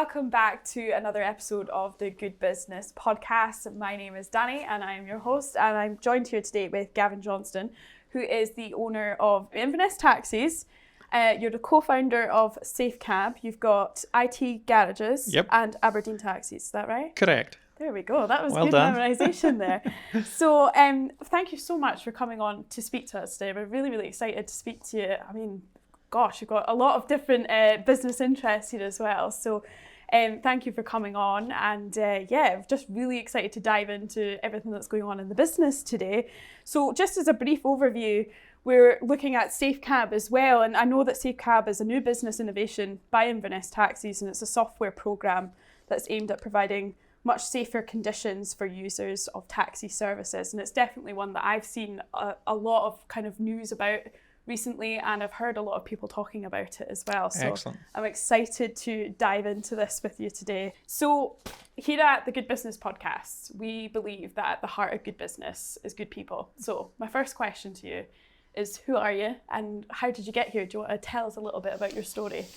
welcome back to another episode of the Good Business Podcast. My name is Danny and I am your host, and I'm joined here today with Gavin Johnston, who is the owner of Inverness Taxis. You're the co-founder of SafeKab. You've got IT Garages and Aberdeen Taxis, is that right? Correct. There we go. That was well good done. memorisation there. So thank you so much for coming on to speak to us today. We're really, really excited to speak to you. I mean, gosh, you've got a lot of different business interests here as well. So thank you for coming on. And I'm just really excited to dive into everything that's going on in the business today. So just as a brief overview, we're looking at SafeKab as well. And I know that SafeKab is a new business innovation by Inverness Taxis, and it's a software program that's aimed at providing much safer conditions for users of taxi services. And it's definitely one that I've seen a lot of kind of news about recently, and I've heard a lot of people talking about it as well. So excellent. I'm excited to dive into this with you today. So here at the Good Business Podcast, we believe that at the heart of good business is good people. So my first question to you is, who are you and how did you get here? Do you want to tell us a little bit about your story?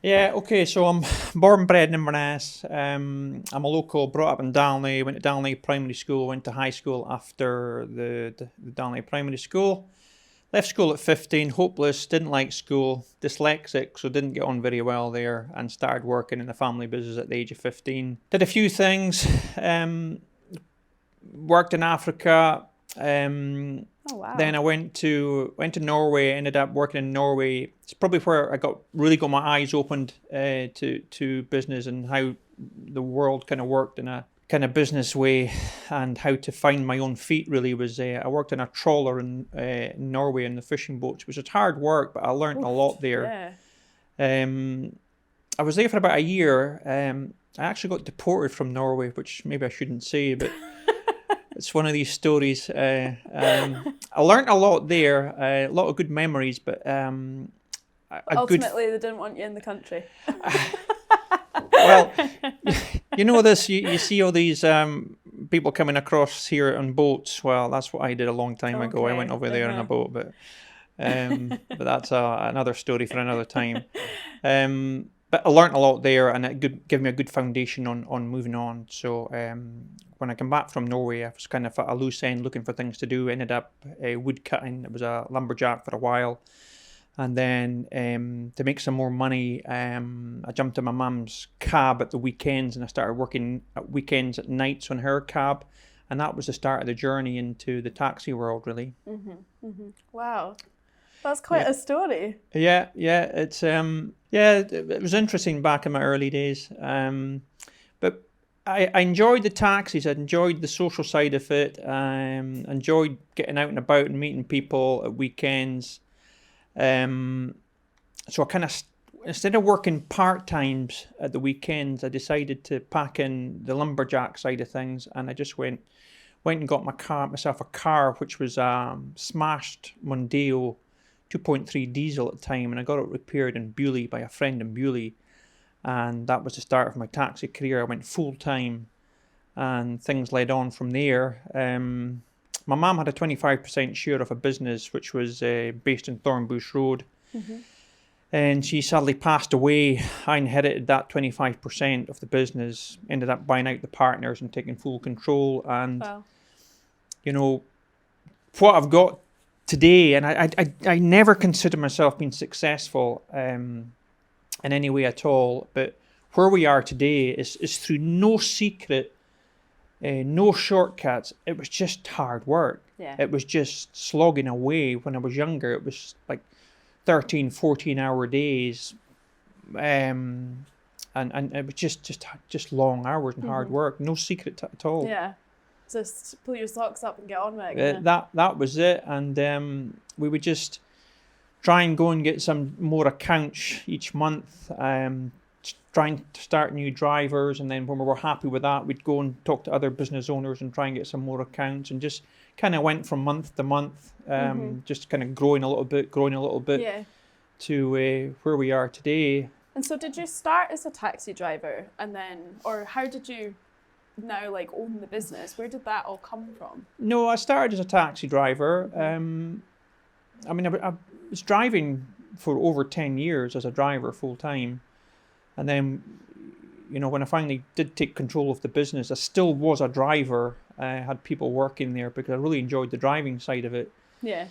Yeah, okay, so I'm born and bred in Inverness. I'm a local, brought up in Dalney, went to Dalney Primary School, went to high school after the Dalney Primary School. Left school at 15, hopeless, didn't like school, dyslexic, so didn't get on very well there, and started working in the family business at the age of 15. Did a few things, worked in Africa. Oh, wow. Then I went to Norway, ended up working in Norway. It's probably where I really got my eyes opened to business and how the world kind of worked in a kind of business way, and how to find my own feet really was, I worked in a trawler in Norway in the fishing boats, which was hard work, but I learned a lot there. Yeah. I was there for about a year. I actually got deported from Norway, which maybe I shouldn't say, but it's one of these stories. I learned a lot there, a lot of good memories, but ultimately they didn't want you in the country. Well, you know this, you see all these people coming across here on boats. Well, that's what I did a long time ago. I went over there on a boat, but that's another story for another time. But I learned a lot there, and it gave me a good foundation on moving on. So when I came back from Norway, I was kind of at a loose end looking for things to do. Ended up wood cutting. I was a lumberjack for a while. And then to make some more money, I jumped in my mum's cab at the weekends, and I started working at weekends at nights on her cab. And that was the start of the journey into the taxi world, really. Mm-hmm, mm-hmm. Wow. That's quite a story. Yeah. It's it was interesting back in my early days. But I enjoyed the taxis. I enjoyed the social side of it. Enjoyed getting out and about and meeting people at weekends. So I kind of, instead of working part-times at the weekends, I decided to pack in the lumberjack side of things, and I just went and got myself a car, which was smashed Mondeo 2.3 diesel at the time, and I got it repaired in Bewley by a friend in Bewley, and that was the start of my taxi career. I went full-time, and things led on from there. My mum had a 25% share of a business which was based in Thornbush Road. Mm-hmm. And she sadly passed away. I inherited that 25% of the business, ended up buying out the partners and taking full control. And, you know, what I've got today, and I never consider myself being successful in any way at all, but where we are today is through no secret, no shortcuts. It was just hard work. Yeah. It was just slogging away. When I was younger, it was like 13, 14-hour days. And it was just long hours and hard work. No secret at all. Yeah. Just pull your socks up and get on with it. That was it. And we would just try and go and get some more accounts each month. Trying to start new drivers, and then when we were happy with that, we'd go and talk to other business owners and try and get some more accounts, and just kind of went from month to month, just kind of growing a little bit to where we are today. And so did you start as a taxi driver, and then, or how did you now own the business? Where did that all come from? No, I started as a taxi driver. I was driving for over 10 years as a driver full time. And then when I finally did take control of the business, I still was a driver. I had people working there because I really enjoyed the driving side of it. Yeah.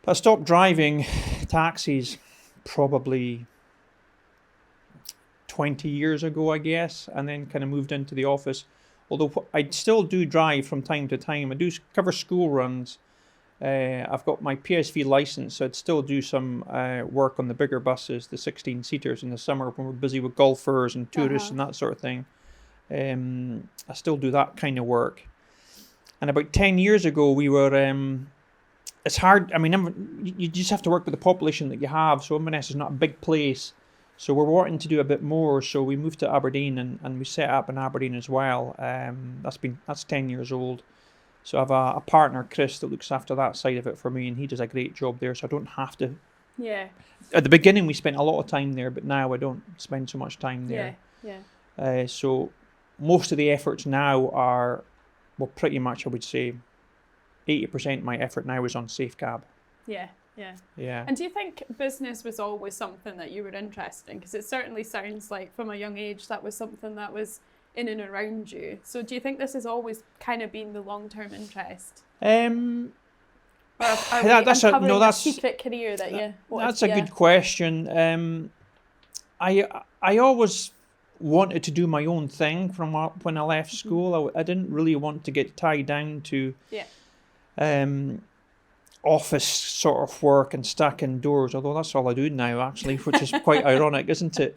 But I stopped driving taxis probably 20 years ago, I guess, and then kind of moved into the office. Although I still do drive from time to time. I do cover school runs. I've got my PSV license, so I'd still do some work on the bigger buses, the 16-seaters in the summer when we're busy with golfers and tourists and that sort of thing. I still do that kind of work. And about 10 years ago, we were... it's hard. I mean, you just have to work with the population that you have. So Inverness is not a big place. So we're wanting to do a bit more. So we moved to Aberdeen and we set up in Aberdeen as well. That's 10 years old. So I have a partner, Chris, that looks after that side of it for me, and he does a great job there. So I don't have to. Yeah. At the beginning, we spent a lot of time there, but now I don't spend so much time there. Yeah. So most of the efforts now are, well, pretty much I would say 80% of my effort now is on SafeKab. Yeah. Yeah. And do you think business was always something that you were interested in? Because it certainly sounds like from a young age that was something that was in and around you. So do you think this has always kind of been the long-term interest? That's a secret career that you wanted? That's a good question. I always wanted to do my own thing from when I left school. I didn't really want to get tied down to office sort of work and stuck indoors, although that's all I do now actually, which is quite ironic, isn't it?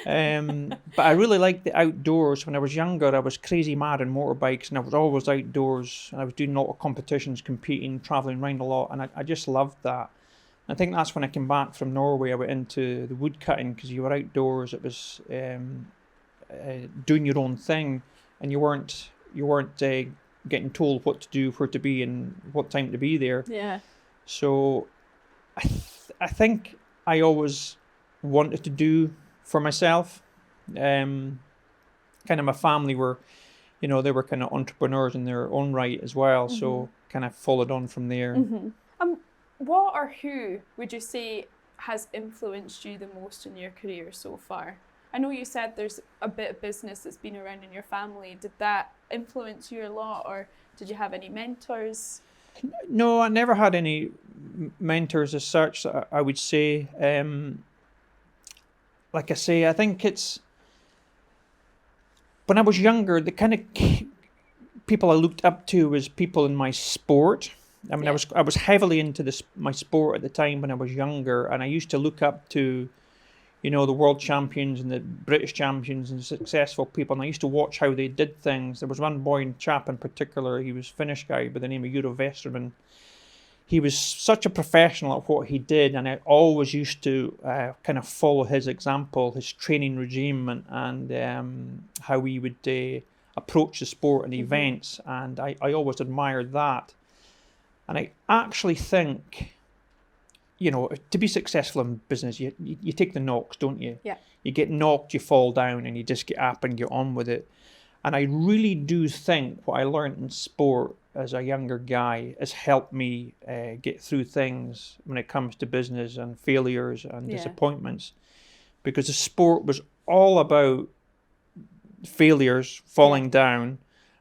But I really liked the outdoors. When I was younger, I was crazy mad on motorbikes and I was always outdoors and I was doing a lot of competitions, competing, travelling around a lot, and I just loved that. I think that's when I came back from Norway, I went into the wood cutting because you were outdoors. It was doing your own thing and you weren't getting told what to do, where to be, and what time to be there. Yeah. So I think I always wanted to do for myself. Kind of my family were, they were kind of entrepreneurs in their own right as well. Mm-hmm. So kind of followed on from there. Mm-hmm. What or who would you say has influenced you the most in your career so far? I know you said there's a bit of business that's been around in your family. Did that influence you a lot, or did you have any mentors? No, I never had any mentors as such, I would say. Like I say, I think it's... When I was younger, the kind of people I looked up to was people in my sport. I mean, yeah. I was heavily into my sport at the time when I was younger, and I used to look up to the world champions and the British champions and successful people. And I used to watch how they did things. There was one chap in particular, he was a Finnish guy by the name of Euro Westerman. He was such a professional at what he did, and I always used to kind of follow his example, his training regime, and how he would approach the sport and events. And I always admired that. And I actually think... to be successful in business, you take the knocks, don't you? Yeah. You get knocked, you fall down, and you just get up and get on with it. And I really do think what I learned in sport as a younger guy has helped me get through things when it comes to business and failures and disappointments. Because the sport was all about failures, falling down,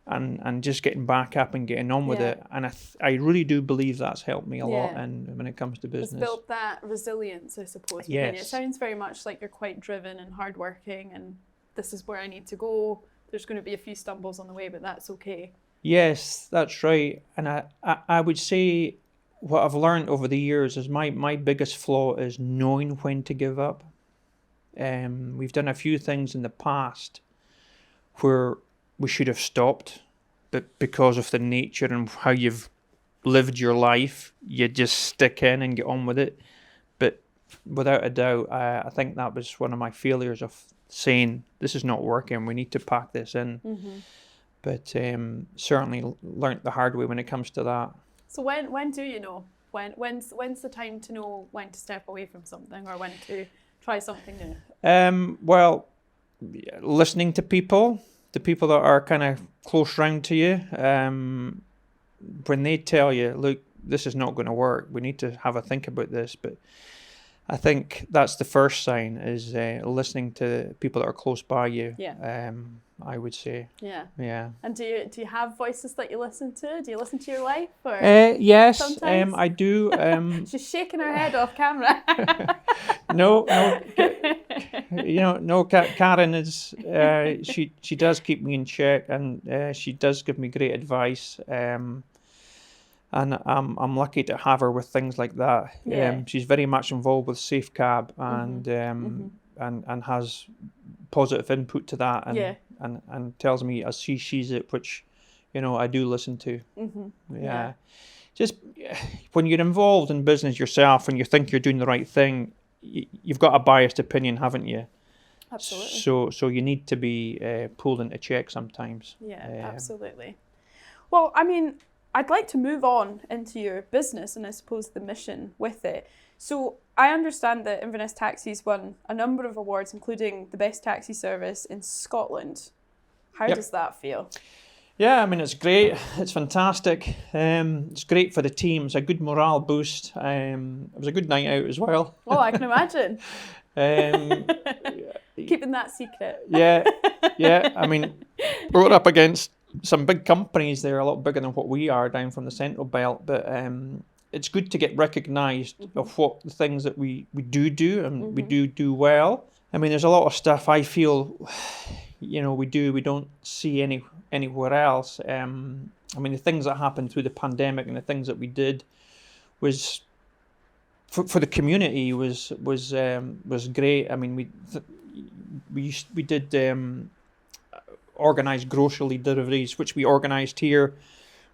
and just getting back up and getting on with it. And I really do believe that's helped me a lot when it comes to business. It's built that resilience, I suppose. Yes. It sounds very much like you're quite driven and hardworking, and this is where I need to go. There's going to be a few stumbles on the way, but that's okay. Yes, that's right. And I would say what I've learned over the years is my biggest flaw is knowing when to give up. We've done a few things in the past where we should have stopped, but because of the nature and how you've lived your life, you just stick in and get on with it. But without a doubt, I think that was one of my failures of saying, this is not working, we need to pack this in. Mm-hmm. But certainly learnt the hard way when it comes to that. So when do you know? When's the time to know when to step away from something or when to try something new? Well, listening to people, the people that are kind of close round to you, when they tell you, look, this is not going to work, we need to have a think about this. But I think that's the first sign, is listening to people that are close by you. Yeah. I would say. Yeah. Yeah. And do you have voices that you listen to? Do you listen to your wife? Or yes, sometimes? I do. She's shaking her head off camera. No, Karen is. She does keep me in check, and she does give me great advice. And I'm lucky to have her with things like that. Yeah. She's very much involved with SafeKab, and and has positive input to that, and Yeah. and tells me as she sees it, which I do listen to. Yeah. Just when you're involved in business yourself and you think you're doing the right thing, you've got a biased opinion, haven't you? Absolutely. So you need to be pulled into check sometimes. Yeah, absolutely. Well, I mean, I'd like to move on into your business and I suppose the mission with it. So I understand that Inverness Taxis won a number of awards, including the best taxi service in Scotland. How Yep. does that feel? Yeah, I mean, it's great. It's fantastic. It's great for the team. It's a good morale boost. It was a good night out as well. Oh, I can imagine. Um, Keeping that secret. yeah. I mean, we're up against some big companies. They're a lot bigger than what we are down from the Central Belt. But it's good to get recognised of what the things that we do and we do well. I mean, there's a lot of stuff I feel, we don't see anywhere else. I mean, the things that happened through the pandemic and the things that we did was for the community was great. I mean, we did organised grocery deliveries, which we organised here.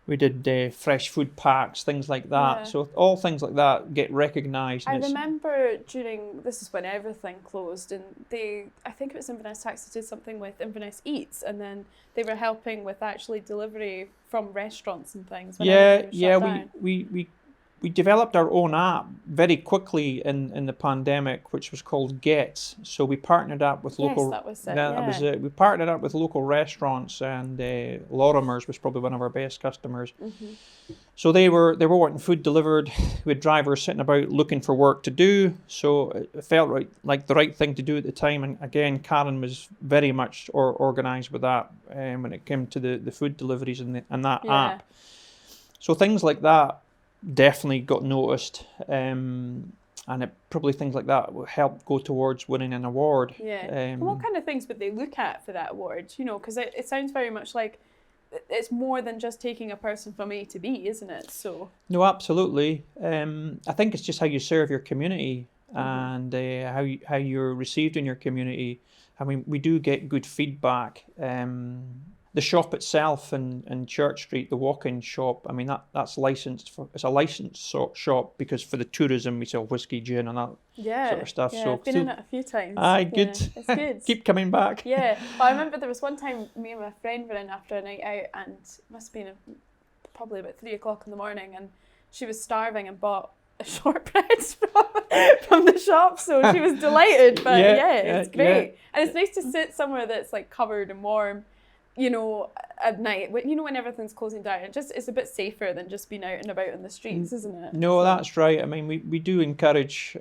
We did fresh food packs, things like that. Yeah. So all things like that get recognised. I remember this is when everything closed, and I think it was Inverness Taxis did something with Inverness Eats, and then they were helping with actually delivery from restaurants and things. When everything was shut down. We developed our own app very quickly in the pandemic, which was called Gets. So we partnered up with local. Yes, that was it. That was it. We partnered up with local restaurants, and Lorimer's was probably one of our best customers. So they were wanting food delivered. We had drivers sitting about looking for work to do. So it felt like the right thing to do at the time. And again, Karen was very much organised with that when it came to the food deliveries and that app. So things like that definitely got noticed, and probably things like that will help go towards winning an award. And what kind of things would they look at for that award? Because it sounds very much like it's more than just taking a person from A to B, isn't it? So no, absolutely. I think it's just how you serve your community and how you're received in your community. I mean, we do get good feedback. The shop itself in Church Street, the walk-in shop, I mean, that's licensed it's a licensed shop because for the tourism we sell whiskey, gin and that sort of stuff. Yeah, so I've been in it a few times. Good. Yeah, it's good. Keep coming back. Yeah, well, I remember there was one time me and my friend were in after a night out, and it must have been probably about 3 o'clock in the morning, and she was starving and bought a shortbread from the shop, so she was delighted. But it's great. And it's nice to sit somewhere that's like covered and warm, at night, when everything's closing down. It's a bit safer than just being out and about in the streets, isn't it? No, that's right. I mean, we do encourage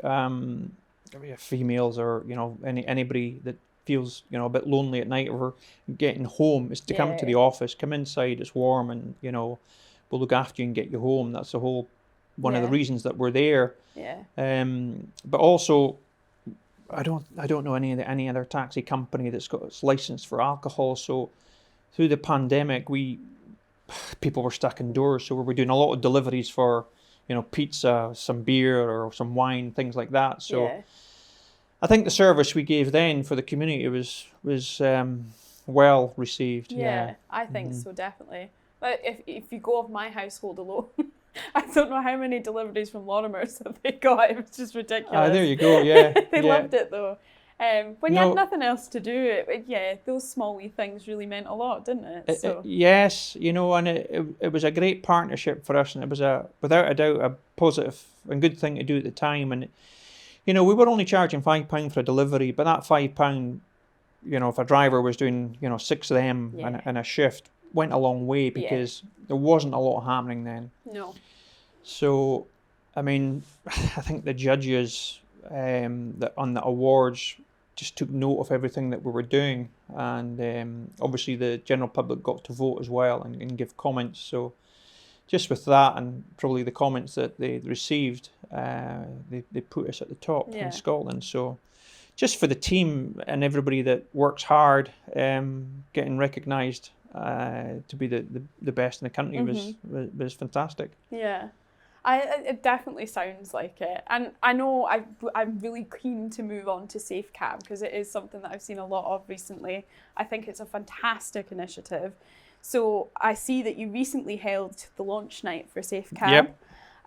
females or anybody that feels a bit lonely at night or getting home is to come to the office, come inside. It's warm, and we'll look after you and get you home. That's the whole one of the reasons that we're there. But also, I don't know any other taxi company that's got its license for alcohol. So through the pandemic, people were stuck indoors, so we were doing a lot of deliveries for, pizza, some beer or some wine, things like that. So I think the service we gave then for the community was well received. Yeah, I think so, definitely. But if you go off my household alone, I don't know how many deliveries from Lorimer's that they got. It was just ridiculous. There you go. Yeah, they loved it though. When you had nothing else to do, those small wee things really meant a lot, didn't it? Yes, and it was a great partnership for us, and it was without a doubt a positive and good thing to do at the time. And we were only charging £5 for a delivery, but that £5, if a driver was doing 6 of them in a shift, went a long way because there wasn't a lot happening then. No. So, I mean, I think the judges that on the awards just took note of everything that we were doing, and obviously the general public got to vote as well and give comments. So just with that and probably the comments that they received, they put us at the top in Scotland. So just for the team and everybody that works hard, getting recognised to be the best in the country was fantastic. Yeah. It definitely sounds like it. And I know I'm really keen to move on to SafeKab because it is something that I've seen a lot of recently. I think it's a fantastic initiative. So I see that you recently held the launch night for SafeKab. Yep.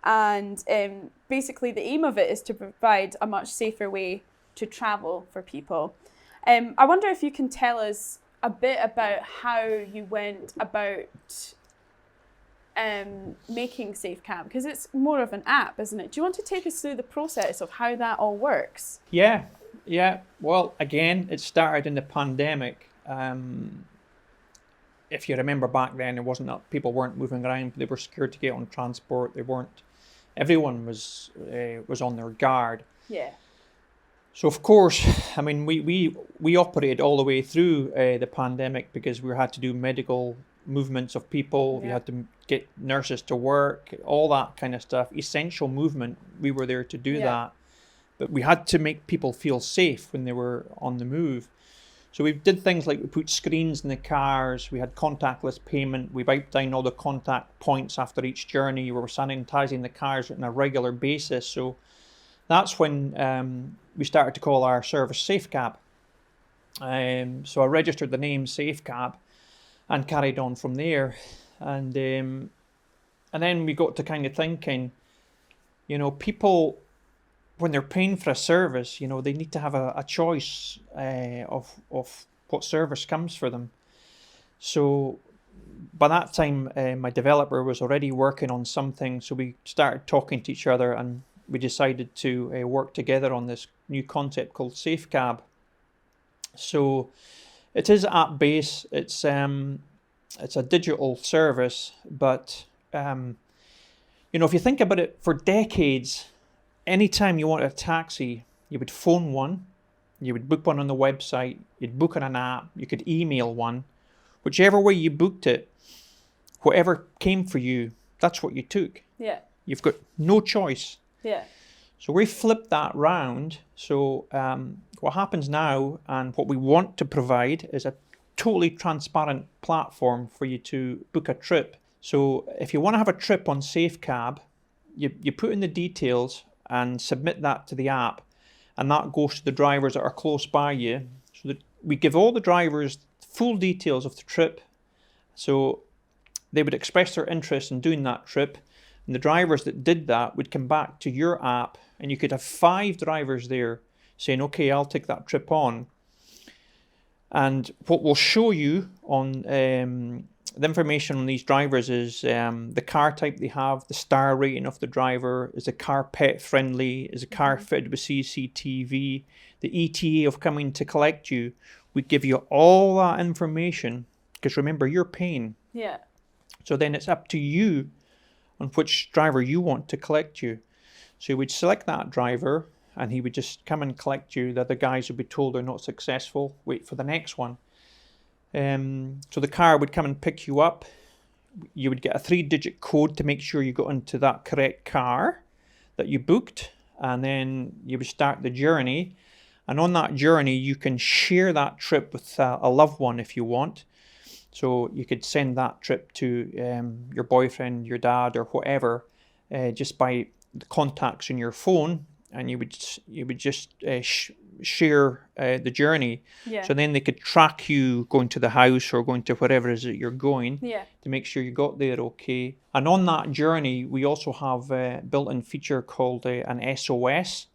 And basically the aim of it is to provide a much safer way to travel for people. I wonder if you can tell us a bit about how you went about making SafeKab, because it's more of an app, isn't it? Do you want to take us through the process of how that all works? Yeah. Well, again, it started in the pandemic. If you remember back then, it wasn't that people weren't moving around, they were scared to get on transport. Everyone was on their guard. Yeah. So of course, I mean, we operated all the way through the pandemic because we had to do medical movements of people. We had to get nurses to work, all that kind of stuff. Essential movement, we were there to do that. But we had to make people feel safe when they were on the move. So we did things like we put screens in the cars, we had contactless payment, we wiped down all the contact points after each journey, we were sanitising the cars on a regular basis. So that's when we started to call our service SafeKab. So I registered the name SafeKab and carried on from there. And then we got to kind of thinking, people, when they're paying for a service, they need to have a choice of what service comes for them. So by that time, my developer was already working on something. So we started talking to each other and we decided to work together on this new concept called SafeKab. So it is app-based. It's a digital service, but if you think about it, for decades, anytime you wanted a taxi, you would phone one, you would book one on the website, you'd book on an app, you could email one. Whichever way you booked it, whatever came for you, that's what you took. Yeah. You've got no choice. Yeah. So we flipped that round. So what happens now and what we want to provide is a totally transparent platform for you to book a trip. So if you want to have a trip on SafeKab, you put in the details and submit that to the app, and that goes to the drivers that are close by you. So that we give all the drivers full details of the trip. So they would express their interest in doing that trip, and the drivers that did that would come back to your app, and you could have 5 drivers there saying, okay, I'll take that trip on. And what we'll show you on the information on these drivers is the car type they have, the star rating of the driver, is the car pet friendly, is the car fitted with CCTV, the ETA of coming to collect you. We give you all that information because remember, you're paying. Yeah. So then it's up to you on which driver you want to collect you. So you would select that driver and he would just come and collect you. The other guys would be told they're not successful, wait for the next one. So the car would come and pick you up. You would get a 3-digit code to make sure you got into that correct car that you booked, and then you would start the journey. And on that journey, you can share that trip with a loved one if you want. So you could send that trip to your boyfriend, your dad, or whatever, just by the contacts in your phone, and you would just share the journey. Yeah. So then they could track you going to the house or going to wherever it is that you're going, to make sure you got there okay. And on that journey, we also have a built-in feature called an SOS.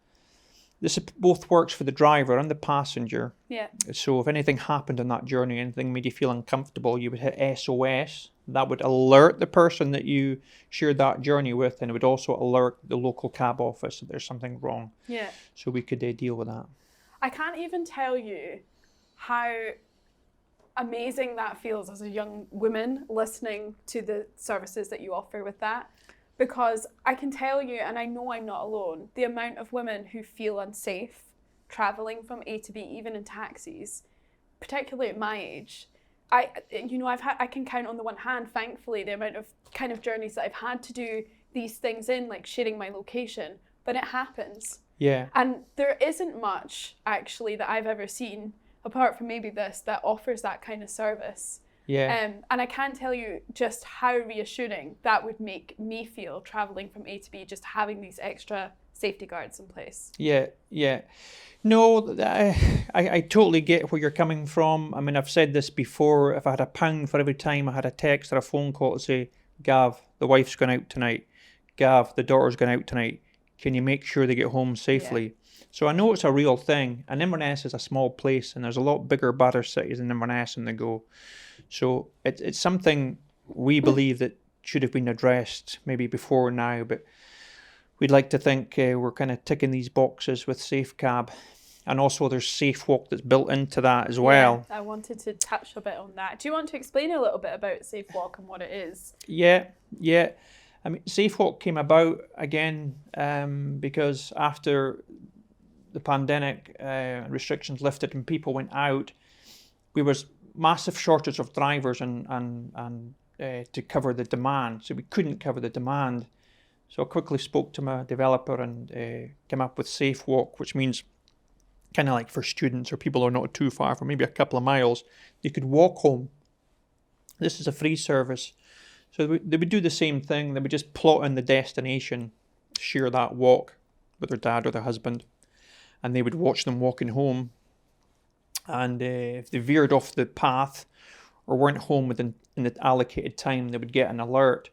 This both works for the driver and the passenger. Yeah. So if anything happened on that journey, anything made you feel uncomfortable, you would hit SOS. That would alert the person that you shared that journey with, and it would also alert the local cab office that there's something wrong. Yeah. So we could deal with that. I can't even tell you how amazing that feels as a young woman listening to the services that you offer with that. because I can tell you, and I know I'm not alone, the amount of women who feel unsafe travelling from A to B, even in taxis, particularly at my age. I can count on the one hand, thankfully, the amount of kind of journeys that I've had to do these things in, like sharing my location, but it happens. Yeah. And there isn't much actually that I've ever seen, apart from maybe this, that offers that kind of service. Yeah. And I can't tell you just how reassuring that would make me feel travelling from A to B, just having these extra safety guards in place. Yeah, yeah. No, I totally get where you're coming from. I mean, I've said this before. If I had £1 for every time I had a text or a phone call to say, Gav, the wife's gone out tonight. Gav, the daughter's gone out tonight. Can you make sure they get home safely? Yeah. So I know it's a real thing. And Inverness is a small place, and there's a lot bigger, badder cities than Inverness on the go. So it's something we believe that should have been addressed maybe before now, but we'd like to think we're kind of ticking these boxes with SafeKab. And also there's SafeWalk that's built into that as well. Yeah, I wanted to touch a bit on that. Do you want to explain a little bit about SafeWalk and what it is? Yeah. I mean, SafeWalk came about again because after the pandemic restrictions lifted and people went out, we was massive shortage of drivers and to cover the demand. So we couldn't cover the demand. So I quickly spoke to my developer and came up with SafeWalk, which means kind of like for students or people who are not too far, for maybe a couple of miles, they could walk home. This is a free service. So they would do the same thing. They would just plot in the destination, share that walk with their dad or their husband, and they would watch them walking home. And if they veered off the path or weren't home in the allocated time, they would get an alert.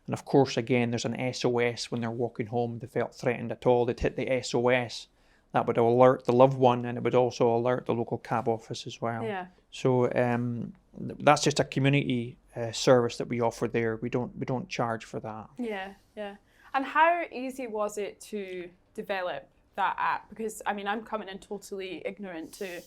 And of course, again, there's an SOS when they're walking home. They felt threatened at all, they'd hit the SOS. That would alert the loved one, and it would also alert the local cab office as well. Yeah. So that's just a community service that we offer there. We don't charge for that. Yeah. And how easy was it to develop that app? Because I mean, I'm coming in totally ignorant to.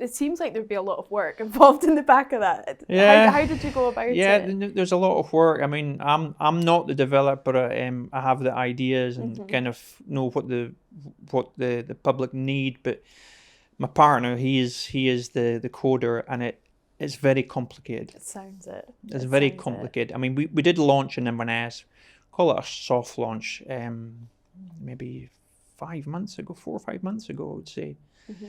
It seems like there'd be a lot of work involved in the back of that. Yeah. How did you go about it? Yeah, there's a lot of work. I mean, I'm not the developer. I have the ideas and kind of know what the public need. But my partner, he is the coder, and it's very complicated. It sounds it. It's very complicated. I mean, we did launch in Inverness, call it a soft launch, maybe 4 or 5 months ago, I would say. Mm-hmm.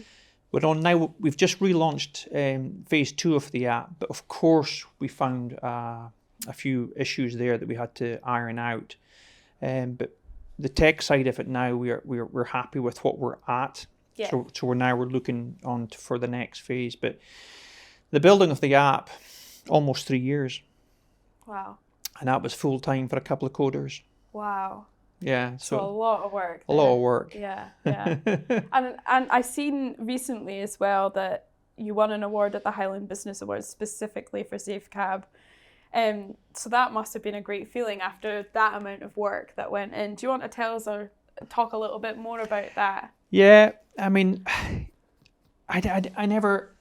We're on now. We've just relaunched phase 2 of the app, but of course we found a few issues there that we had to iron out. But the tech side of it now, we're happy with what we're at. Yeah. So we're looking on for the next phase. But the building of the app, almost 3 years. Wow. And that was full time for a couple of coders. Wow. Yeah, so a lot of work. A lot of work. Yeah. and I seen recently as well that you won an award at the Highland Business Awards specifically for SafeKab. So that must have been a great feeling after that amount of work that went in. Do you want to tell us or talk a little bit more about that? Yeah, I mean, I never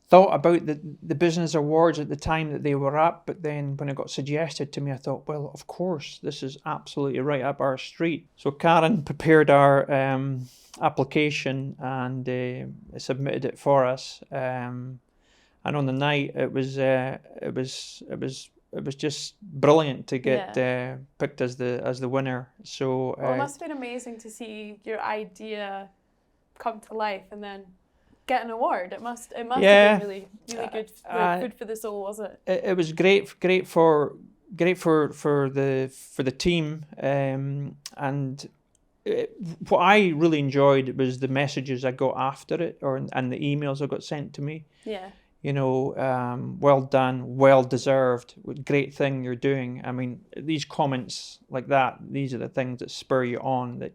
thought about the business awards at the time that they were up, but then when it got suggested to me, I thought, well, of course, this is absolutely right up our street. So Karen prepared our application and submitted it for us. And on the night, it was just brilliant to get picked as the winner. So it must have been amazing to see your idea come to life and then get an award. It must have been really good for the soul, was it? It was great for the team, and what I really enjoyed was the messages I got after it, and the emails I got sent to me. Yeah. You know, well done, well deserved, great thing you're doing. I mean, these comments like that, these are the things that spur you on. That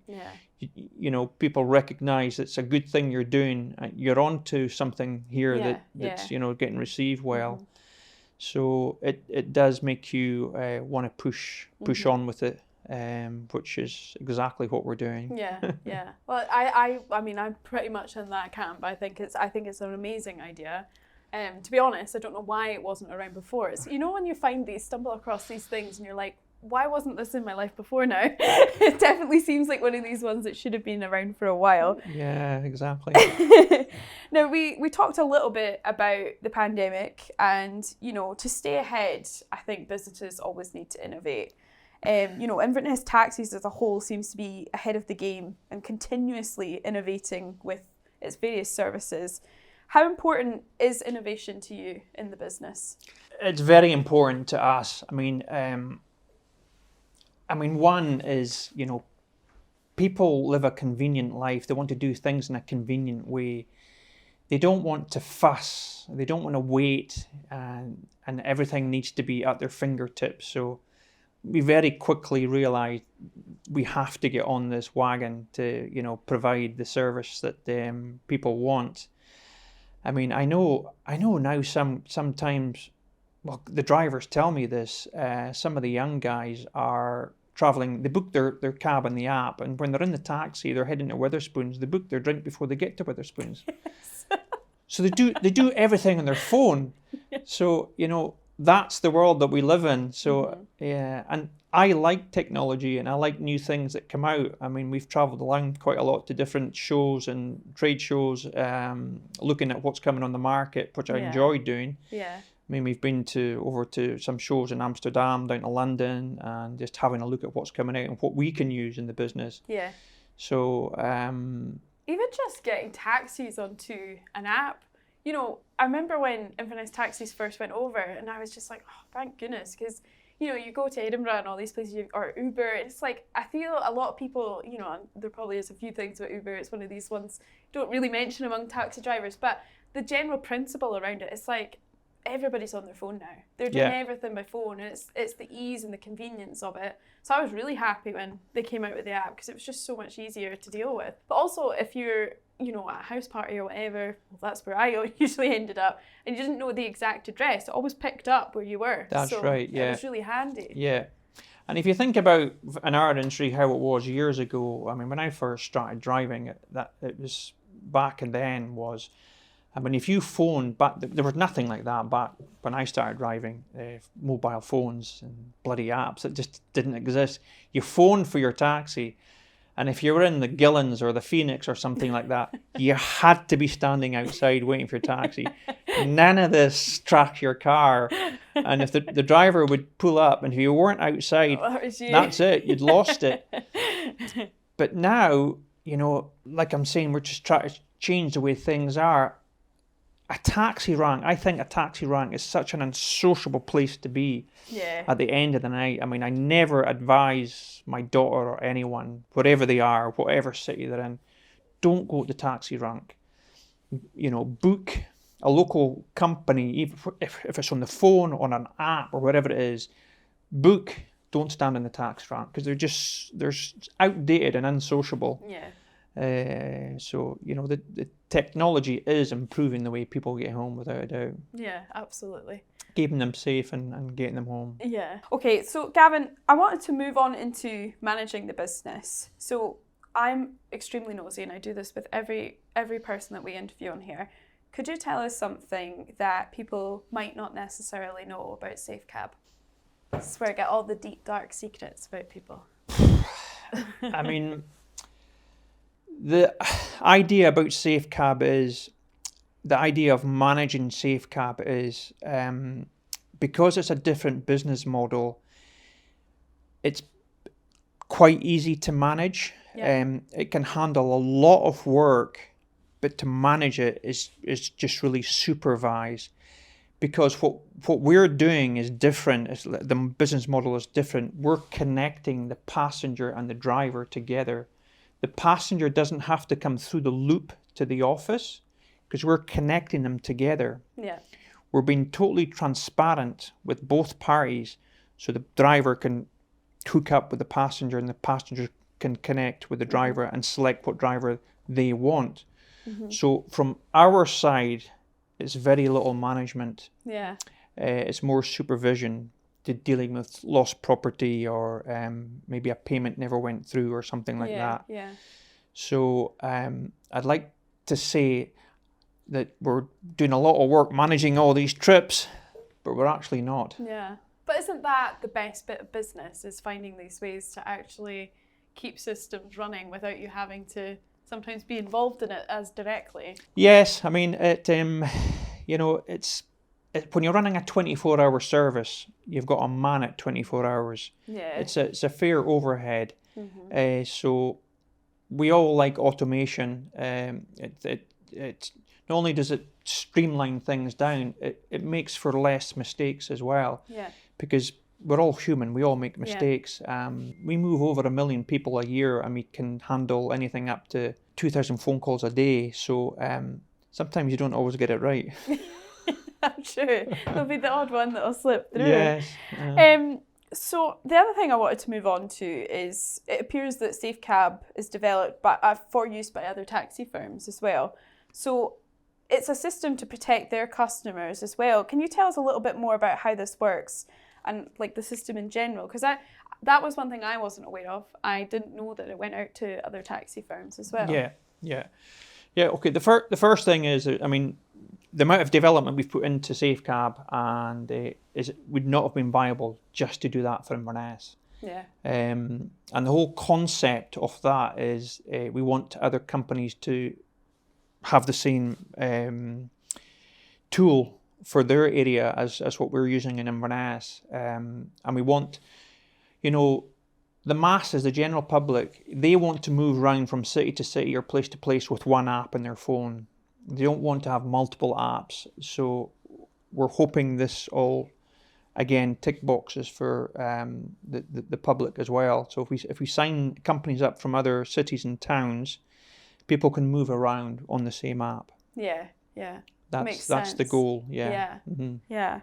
you know, people recognise it's a good thing you're doing. You're onto something here that's you know, getting received well. Mm-hmm. So it does make you want to push on with it, which is exactly what we're doing. Yeah. Well, I mean, I'm pretty much in that camp. I think it's an amazing idea. To be honest, I don't know why it wasn't around before. It's, you know, when you stumble across these things and you're like, why wasn't this in my life before now? It definitely seems like one of these ones that should have been around for a while. Yeah, exactly. Now, we talked a little bit about the pandemic, and, you know, to stay ahead, I think businesses always need to innovate. You know, Inverness Taxis as a whole seems to be ahead of the game and continuously innovating with its various services. How important is innovation to you in the business? It's very important to us. I mean, one is, you know, people live a convenient life. They want to do things in a convenient way. They don't want to fuss. They don't want to wait, and everything needs to be at their fingertips. So we very quickly realised we have to get on this wagon to, you know, provide the service that people want. I mean, I know now sometimes, well, the drivers tell me this, some of the young guys are travelling, they book their cab in the app, and when they're in the taxi, they're heading to Wetherspoons, they book their drink before they get to Wetherspoons. Yes. So they do everything on their phone. So, you know, that's the world that we live in. So, yeah, and I like technology and I like new things that come out. I mean, we've travelled around quite a lot to different shows and trade shows, looking at what's coming on the market, which I enjoy doing. Yeah. I mean, we've been over to some shows in Amsterdam, down to London, and just having a look at what's coming out and what we can use in the business. Yeah. So, even just getting taxis onto an app. You know, I remember when Inverness Taxis first went over, and I was just like, oh, thank goodness, because, you know, you go to Edinburgh and all these places, or Uber, it's like, I feel a lot of people, you know, there probably is a few things about Uber, it's one of these ones you don't really mention among taxi drivers, but the general principle around it, it's like, everybody's on their phone now. They're doing everything by phone, and it's the ease and the convenience of it. So I was really happy when they came out with the app, because it was just so much easier to deal with. But also, if you're, you know, at a house party or whatever, well, that's where I usually ended up, and you didn't know the exact address, it always picked up where you were. That's right, yeah. It was really handy. Yeah. And if you think about in our industry how it was years ago, I mean, when I first started driving, it was back and then was, I mean, if you phoned back, there was nothing like that back when I started driving, mobile phones and bloody apps. It just didn't exist. You phoned for your taxi, and if you were in the Gillens or the Phoenix or something like that, you had to be standing outside waiting for your taxi. None of this track your car. And if the driver would pull up, and if you weren't outside, that's it. You'd lost it. But now, you know, like I'm saying, we're just trying to change the way things are. I think a taxi rank is such an unsociable place to be at the end of the night. I mean, I never advise my daughter or anyone, wherever they are, whatever city they're in, don't go to the taxi rank. You know, book a local company, even if it's on the phone, on an app or whatever it is, book, don't stand in the taxi rank, because they're outdated and unsociable. Yeah. So, you know, the technology is improving the way people get home, without a doubt. Yeah, absolutely. Keeping them safe and getting them home. Yeah. Okay, so Gavin, I wanted to move on into managing the business. So I'm extremely nosy, and I do this with every person that we interview on here. Could you tell us something that people might not necessarily know about SafeKab? This is where I get all the deep, dark secrets about people. I mean, the idea about SafeKab is, the idea of managing SafeKab is, because it's a different business model, it's quite easy to manage. Yeah. It can handle a lot of work, but to manage it is just really supervised, because what we're doing is different. The business model is different. We're connecting the passenger and the driver together. The passenger doesn't have to come through the loop to the office, because we're connecting them together. Yeah. We're being totally transparent with both parties, so the driver can hook up with the passenger, and the passenger can connect with the driver and select what driver they want. Mm-hmm. So from our side, it's very little management. Yeah. It's more supervision, to dealing with lost property, or maybe a payment never went through or something like that. Yeah. So I'd like to say that we're doing a lot of work managing all these trips, but we're actually not. Yeah. But isn't that the best bit of business, is finding these ways to actually keep systems running without you having to sometimes be involved in it as directly? Yes, I mean, it's when you're running a 24-hour service, you've got to man it 24 hours. Yeah. It's a fair overhead. So we all like automation. It not only does it streamline things down, it makes for less mistakes as well. Yeah. Because we're all human, we all make mistakes. We move over 1 million people a year, and we can handle anything up to 2,000 phone calls a day. So sometimes you don't always get it right. I'm sure there'll be the odd one that'll slip through. Yes. So the other thing I wanted to move on to is, it appears that SafeKab is developed for use by other taxi firms as well. So it's a system to protect their customers as well. Can you tell us a little bit more about how this works and like the system in general? Because that was one thing I wasn't aware of. I didn't know that it went out to other taxi firms as well. Yeah. Okay. The first thing is, I mean, the amount of development we've put into SafeKab and would not have been viable just to do that for Inverness. Yeah. And the whole concept of that is we want other companies to have the same tool for their area as what we're using in Inverness. And we want, the masses, the general public, they want to move around from city to city or place to place with one app in their phone. They don't want to have multiple apps. So we're hoping this all, again, tick boxes for the public as well. So if we sign companies up from other cities and towns, people can move around on the same app. Yeah. That's the goal. Yeah. Yeah.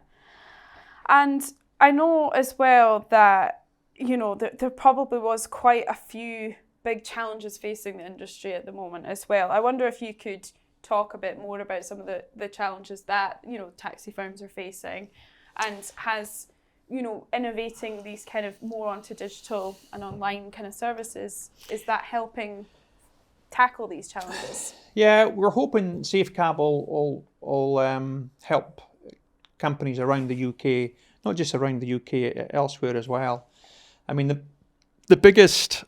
And I know as well that, there probably was quite a few big challenges facing the industry at the moment as well. I wonder if you could talk a bit more about some of the challenges that, taxi firms are facing, and has, innovating these kind of more onto digital and online kind of services, is that helping tackle these challenges? Yeah, we're hoping SafeKab will help companies around the UK, not just around the UK, elsewhere as well. I mean, the biggest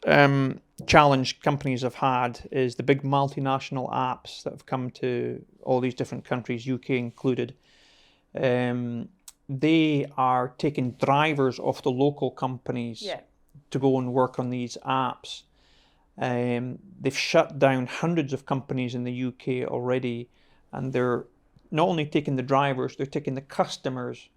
challenge companies have had is the big multinational apps that have come to all these different countries, UK included. They are taking drivers off the local companies to go and work on these apps. They've shut down hundreds of companies in the UK already, and they're not only taking the drivers, they're taking the customers.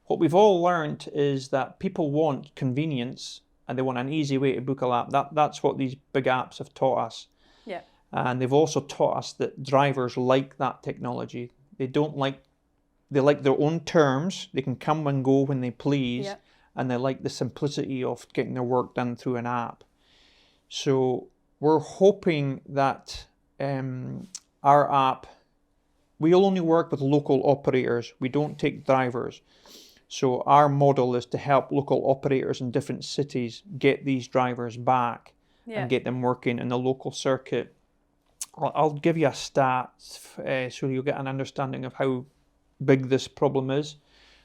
What we've all learned is that people want convenience and they want an easy way to book a lap. That's what these big apps have taught us. Yeah. And they've also taught us that drivers like that technology. They like their own terms. They can come and go when they please, and they like the simplicity of getting their work done through an app. So we're hoping that our app, we'll only work with local operators. We don't take drivers. So our model is to help local operators in different cities get these drivers back and get them working in the local circuit. I'll give you a stat so you'll get an understanding of how big this problem is.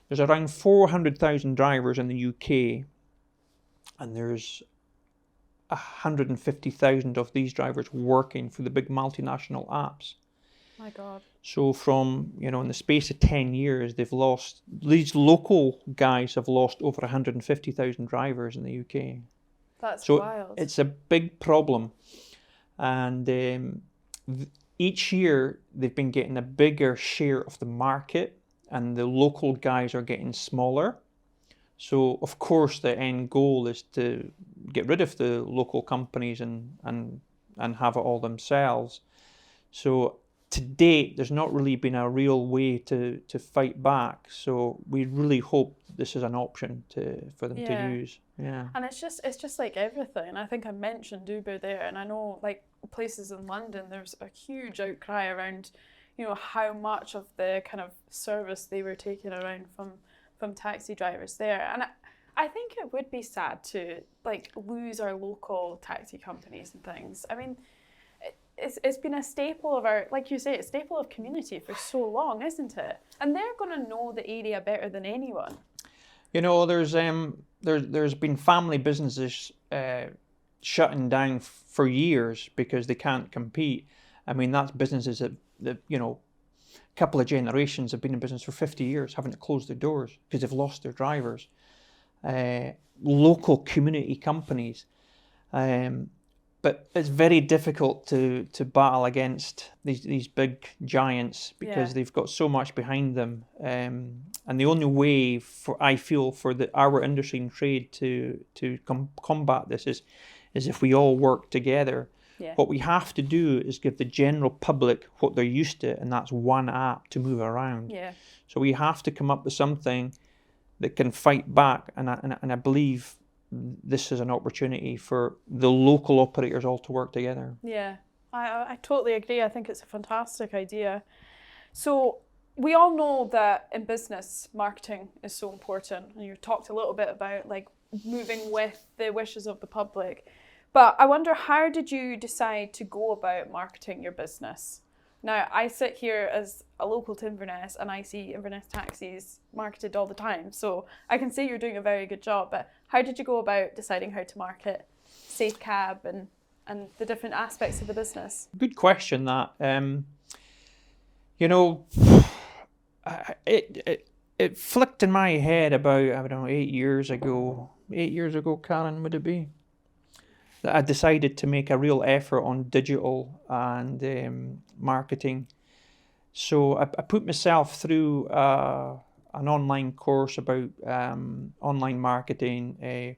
There's around 400,000 drivers in the UK, and there's 150,000 of these drivers working for the big multinational apps. My God. So from, in the space of 10 years, these local guys have lost over 150,000 drivers in the UK. That's wild. It's a big problem. And each year they've been getting a bigger share of the market, and the local guys are getting smaller. So of course the end goal is to get rid of the local companies and have it all themselves. So to date, there's not really been a real way to fight back. So we really hope this is an option for them to use. Yeah. And it's just like everything. I think I mentioned Uber there, and I know like places in London, there's a huge outcry around, how much of the kind of service they were taking around from taxi drivers there. And I think it would be sad to like lose our local taxi companies and things. I mean, it's been a staple of our, like you say, it's a staple of community for so long, isn't it? And they're going to know the area better than anyone. You know, there's been family businesses shutting down for years because they can't compete. I mean, that's businesses that you know, a couple of generations have been in business for 50 years, having to close their doors because they've lost their drivers. Local community companies. But it's very difficult to battle against these big giants because they've got so much behind them. And the only way I feel for our industry and trade to combat this is if we all work together. Yeah. What we have to do is give the general public what they're used to, and that's one app to move around. Yeah. So we have to come up with something that can fight back, and I believe this is an opportunity for the local operators all to work together. Yeah, I totally agree. I think it's a fantastic idea. So we all know that in business, marketing is so important. And you talked a little bit about like moving with the wishes of the public. But I wonder, how did you decide to go about marketing your business? Now, I sit here as a local to Inverness and I see Inverness Taxis marketed all the time. So I can say you're doing a very good job, but how did you go about deciding how to market SafeKab and the different aspects of the business? Good question, that. You know, it flicked in my head about, I don't know, 8 years ago. 8 years ago, Karen, would it be? That I decided to make a real effort on digital and marketing. So I put myself through an online course about online marketing.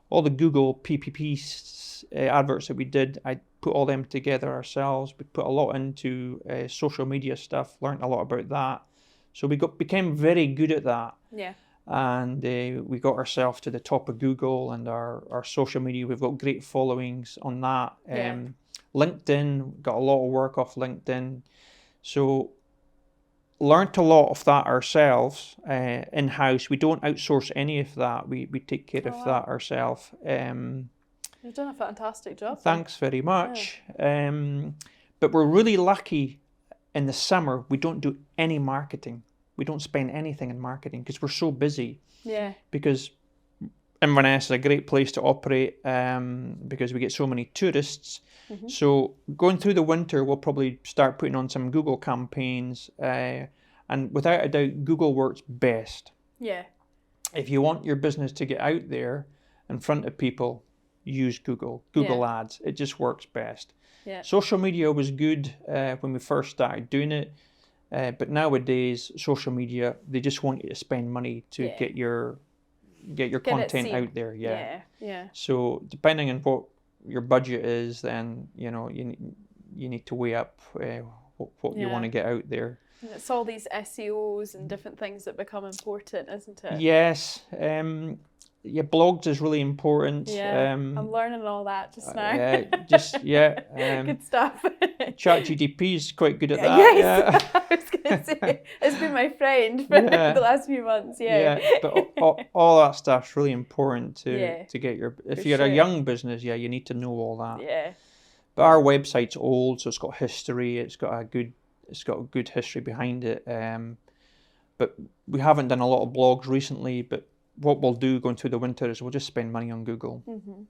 All the Google PPP adverts that we did, I put all them together ourselves. We put a lot into social media stuff, learned a lot about that. So we became very good at that. Yeah. And we got ourselves to the top of Google and our social media. We've got great followings on that. LinkedIn, got a lot of work off LinkedIn. So learned a lot of that ourselves in-house. We don't outsource any of that. We take care of that ourselves. You've done a fantastic job. Thanks very much. Yeah. But we're really lucky in the summer, we don't do any marketing. We don't spend anything in marketing because we're so busy. Yeah. Because Inverness is a great place to operate because we get so many tourists. Mm-hmm. So going through the winter, we'll probably start putting on some Google campaigns. And without a doubt, Google works best. Yeah. If you want your business to get out there in front of people, use Google Ads. It just works best. Yeah. Social media was good when we first started doing it. But nowadays, social media, they just want you to spend money to get your content out there. Yeah. So depending on what your budget is, then you need to weigh up what you want to get out there. And it's all these SEOs and different things that become important, isn't it? Yes. Blogs is really important. Yeah, I'm learning all that just now. Good stuff. ChatGPT is quite good at that. Yes, I was going to say, it's been my friend for the last few months. But all that stuff's really important to get your. If you're a young business, you need to know all that. Yeah. But our website's old, so it's got history. It's got a good history behind it. But we haven't done a lot of blogs recently. But what we'll do going through the winter is we'll just spend money on Google. Mm-hmm.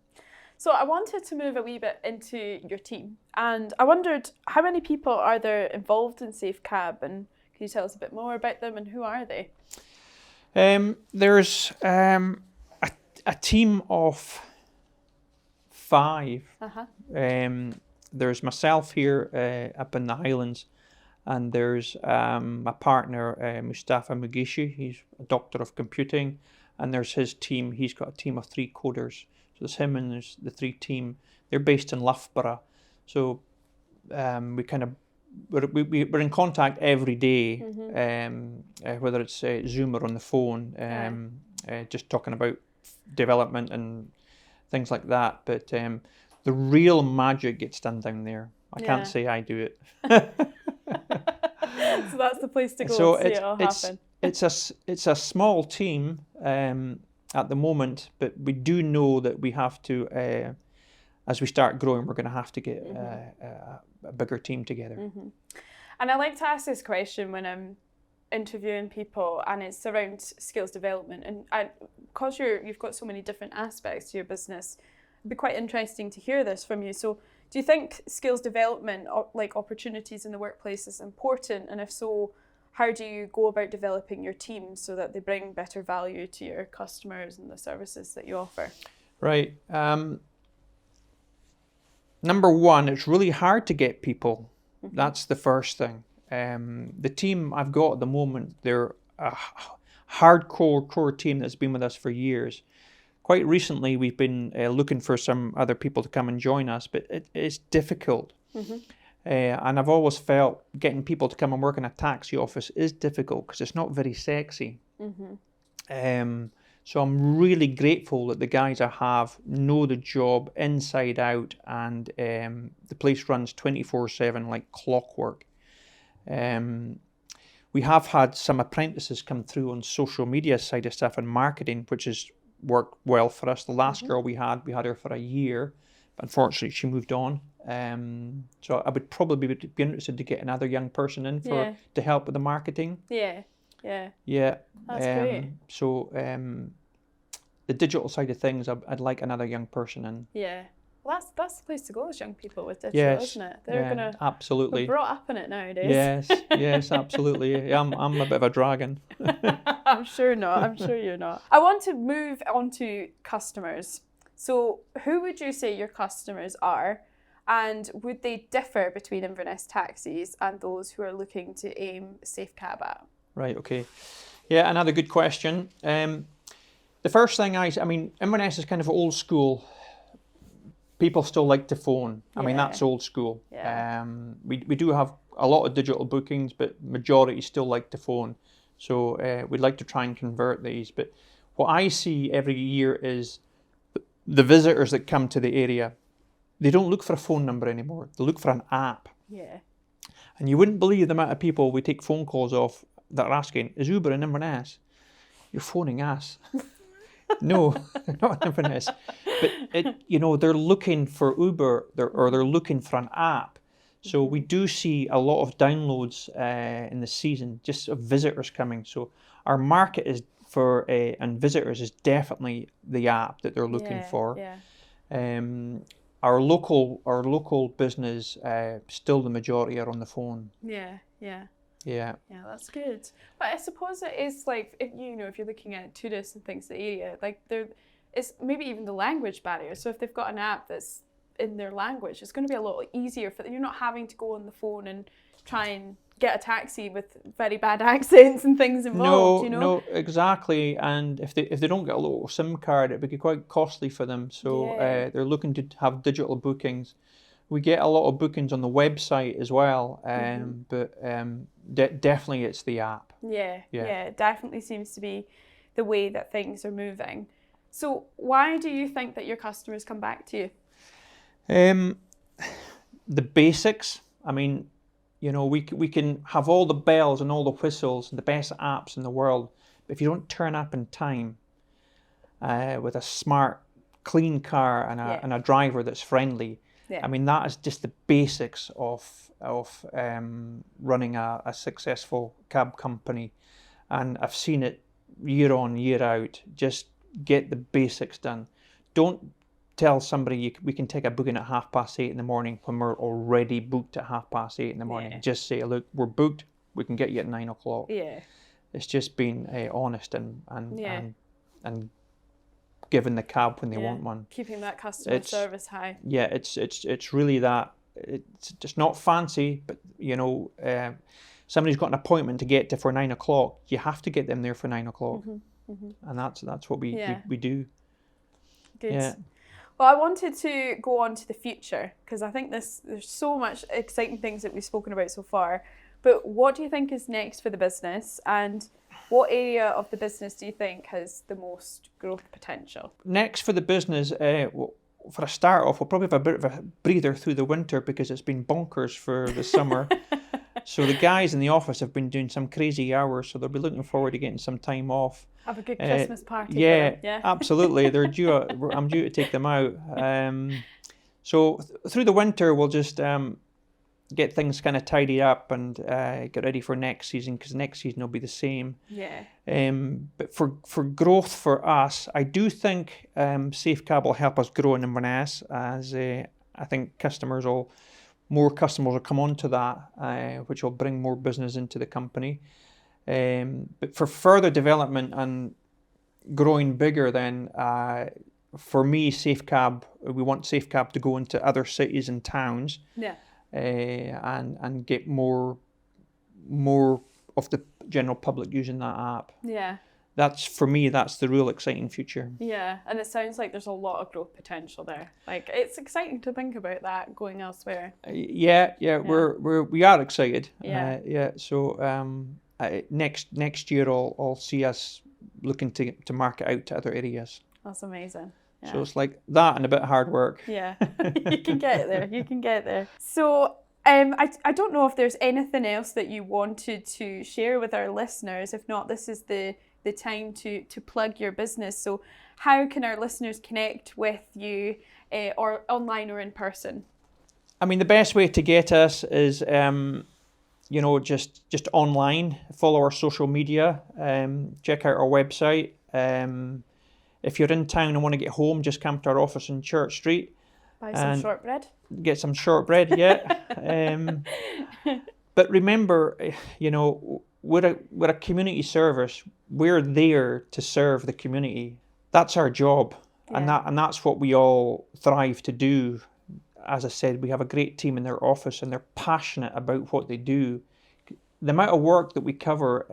So I wanted to move a wee bit into your team, and I wondered, how many people are there involved in SafeKab, and can you tell us a bit more about them and who are they? There's a team of 5. Uh-huh. There's myself here up in the Highlands, and there's my partner Mustafa Mugishi. He's a doctor of computing. And there's his team. He's got a team of 3 coders. So there's him and there's the 3 team. They're based in Loughborough. So we're in contact every day, mm-hmm. Whether it's Zoom or on the phone, just talking about development and things like that. But the real magic gets done down there. I can't say I do it. So that's the place to go and see it all happen. It's a small team at the moment, but we do know that we have to, as we start growing, we're going to have to get a bigger team together. Mm-hmm. And I like to ask this question when I'm interviewing people, and it's around skills development. And because you've got so many different aspects to your business, it'd be quite interesting to hear this from you. So do you think skills development, like opportunities in the workplace, is important? And if so, how do you go about developing your team so that they bring better value to your customers and the services that you offer? Right. Number one, it's really hard to get people. Mm-hmm. That's the first thing. The team I've got at the moment, they're a hardcore core team that's been with us for years. Quite recently, we've been looking for some other people to come and join us, but it's difficult. Mm-hmm. And I've always felt getting people to come and work in a taxi office is difficult because it's not very sexy. Mm-hmm. So I'm really grateful that the guys I have know the job inside out, and the place runs 24/7 like clockwork. We have had some apprentices come through on social media side of stuff and marketing, which has worked well for us. The last girl we had her for a year, but unfortunately she moved on. So I would probably be interested to get another young person in to help with the marketing. Yeah. That's great. So the digital side of things, I'd like another young person in. Yeah. Well, that's the place to go as young people with digital, isn't it? They're absolutely. We're brought up in it nowadays. Yes, absolutely. I'm a bit of a dragon. I'm sure not. I'm sure you're not. I want to move on to customers. So who would you say your customers are, and would they differ between Inverness Taxis and those who are looking to aim SafeKab at? Right, okay. Yeah, another good question. The first thing I mean, Inverness is kind of old school. People still like to phone. I mean, that's old school. Yeah. We do have a lot of digital bookings, but majority still like to phone. So we'd like to try and convert these. But what I see every year is the visitors that come to the area, they don't look for a phone number anymore. They look for an app. Yeah. And you wouldn't believe the amount of people we take phone calls off that are asking, is Uber in Inverness? You're phoning us. No, not in Inverness. But they're looking for Uber, or they're looking for an app. So we do see a lot of downloads in the season, just of visitors coming. So our market is and visitors is definitely the app that they're looking for. Yeah. Our local business, still the majority are on the phone. Yeah. Yeah, that's good. But I suppose it is like, if you're looking at tourists and things in the area, like it's maybe even the language barrier. So if they've got an app that's in their language, it's going to be a lot easier for them. You're not having to go on the phone and try and get a taxi with very bad accents and things involved. No, exactly. And if they don't get a little SIM card, it would be quite costly for them. So they're looking to have digital bookings. We get a lot of bookings on the website as well, but definitely it's the app. Yeah, it definitely seems to be the way that things are moving. So why do you think that your customers come back to you? The basics. I mean, we can have all the bells and all the whistles and the best apps in the world, but if you don't turn up in time with a smart, clean car and a driver that's friendly, I mean, that is just the basics of running a successful cab company. And I've seen it year on, year out. Just get the basics done. Don't tell somebody we can take a booking at 8:30 in the morning when we're already booked at 8:30 in the morning. Yeah. Just say, look, we're booked. We can get you at 9 o'clock. Yeah. It's just being honest and giving the cab when they want one. Keeping that customer service high. Yeah, it's really that. It's just not fancy, but somebody's got an appointment to get to for 9 o'clock. You have to get them there for 9 o'clock, and that's what we do. Good. Yeah. Well, I wanted to go on to the future because I think there's so much exciting things that we've spoken about so far. But what do you think is next for the business, and what area of the business do you think has the most growth potential? Next for the business, for a start off, we'll probably have a bit of a breather through the winter because it's been bonkers for the summer. So the guys in the office have been doing some crazy hours, so they'll be looking forward to getting some time off. Have a good Christmas party. Yeah, absolutely. They're due. I'm due to take them out. So through the winter, we'll just get things kind of tidied up and get ready for next season, because next season will be the same. Yeah. But for growth for us, I do think SafeKab will help us grow in Inverness, as I think more customers will come onto that, which will bring more business into the company. But for further development and growing bigger, then for me, we want SafeKab to go into other cities and towns. Yeah. And get more of the general public using that app. Yeah. For me, that's the real exciting future. Yeah, and it sounds like there's a lot of growth potential there. Like, it's exciting to think about that going elsewhere. Yeah. We are excited. Yeah. So next year I'll see us looking to market out to other areas. That's amazing. Yeah. So it's like that and a bit of hard work. Yeah, you can get there. So I don't know if there's anything else that you wanted to share with our listeners. If not, this is the time to plug your business. So how can our listeners connect with you, or online or in person? I mean, the best way to get us is just online. Follow our social media, check out our website. If you're in town and want to get home, just come to our office in Church Street. Buy some shortbread. Get some shortbread, yeah. But remember, we're a community service. We're there to serve the community. That's our job, Yeah. and that's what we all thrive to do. As I said, we have a great team in their office, and they're passionate about what they do. The amount of work that we cover,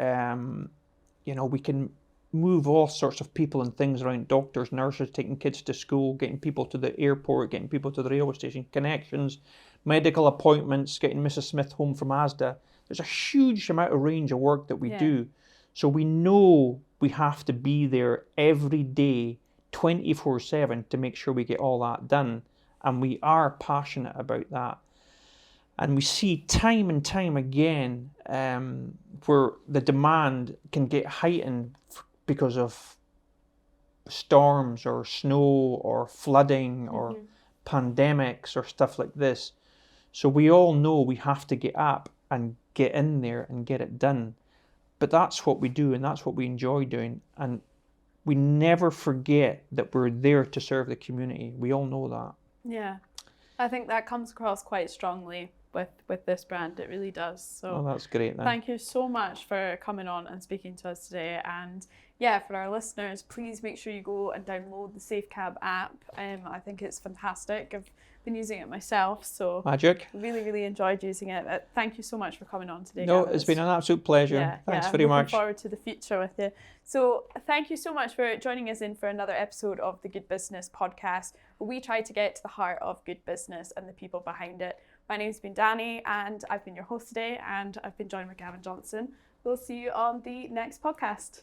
we can move all sorts of people and things around: doctors, nurses, taking kids to school, getting people to the airport, getting people to the railway station, connections, medical appointments, getting Mrs. Smith home from Asda. There's a huge amount of range of work that we do. So we know we have to be there every day, 24/7, to make sure we get all that done. And we are passionate about that. And we see time and time again where the demand can get heightened because of storms or snow or flooding or pandemics or stuff like this. So we all know we have to get up and get in there and get it done. But that's what we do, and that's what we enjoy doing. And we never forget that we're there to serve the community. We all know that. Yeah, I think that comes across quite strongly with this brand. It really does. So that's great then. Thank you so much for coming on and speaking to us today. And yeah, for our listeners, please make sure you go and download the SafeKab app. I think it's fantastic. I've been using it myself, so magic. Really, really enjoyed using it. Thank you so much for coming on today. No, Gavin. it's been an absolute pleasure. Thanks very much. Looking forward to the future with you. So thank you so much for joining us in for another episode of the Good Business Podcast, where we try to get to the heart of good business and the people behind it. My name's been Danny, and I've been your host today, and I've been joined by Gavin Johnston. We'll see you on the next podcast.